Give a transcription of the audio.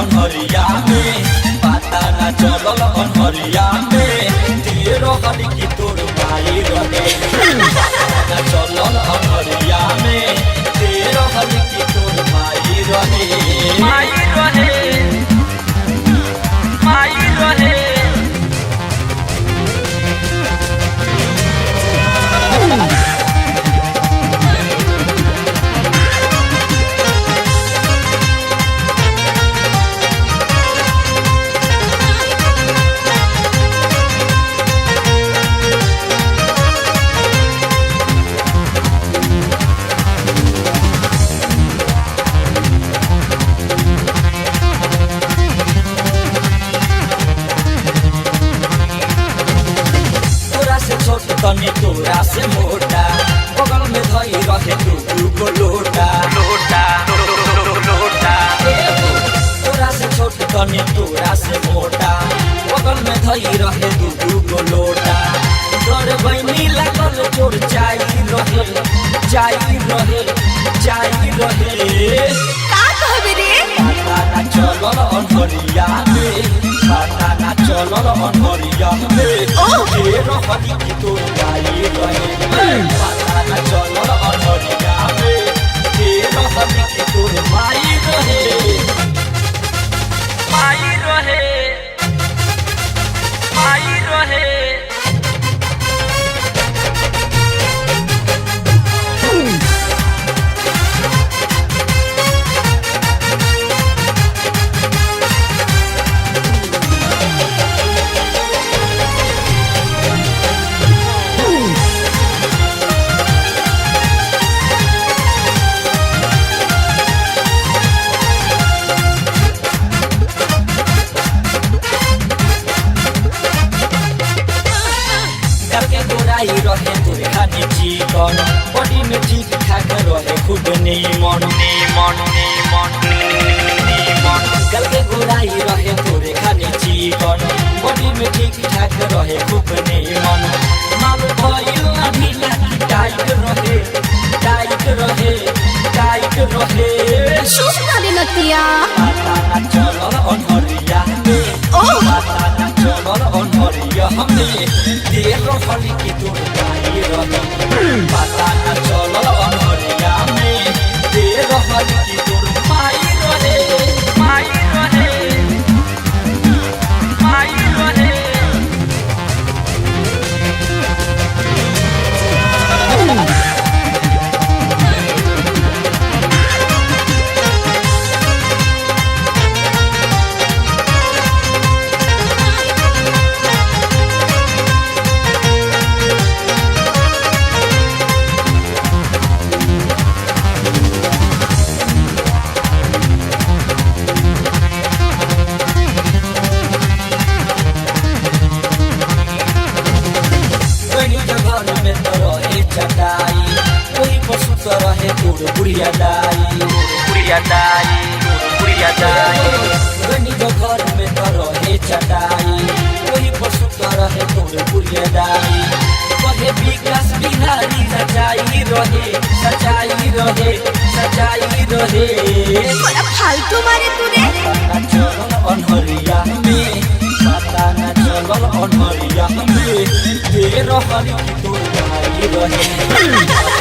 अनहरिया में पता न चलल अनहरिया में तेरो हली की तोर भाई रहे पता न चलल अनहरिया में तेरो हली की तोर भाई रहे माई रहे माई रहे तनी तोरा से मोटा बगल में धई रहे तू को लोटा लोटा लोटा तोरा से छोट तनी तोरा से मोटा बगल में धई रहे तू को लोटा तोर बहनी लागल चोर चाई रहे का कहबे रे पता ना चलल अनहरिया में पता ना चलल अनहरिया में तेरो हली की तोर भाई रहे पता ना चलल अनहरिया में तेरो हली की तोर भाई रहे माई रहे माई रहे रहे तोरे खाने चिकन बॉडी में ठीक ठाक रहे खुद नीमन गल के गोराई रहे तोरे खाने चिकन बॉडी में ठीक ठाक रहे खुद नीमन माल भइल ना ढीला टाइट रहे शुभ करे नतिया पता ना चलल अनहरिया में पता ना चलल अनहरिया में तेरो हली की तोर भाई रहे पता ना चलल अनहरिया में तेरो हली की तोर भाई रहे माई रहे माई रहे चटाई कोई पशु तो रहे तोर बुढ़िया दाई गनी जो घर में तो रहे चटाई कोई पशु तो रहे तोर बुढ़िया दाई कहे विकास बिहारी सच्चाई रहे बड़ा फालतू मारे तू रे पता ना चलल अनहरिया में पता ना चलल अनहरिया में तेरो हली की तोर भाई रहे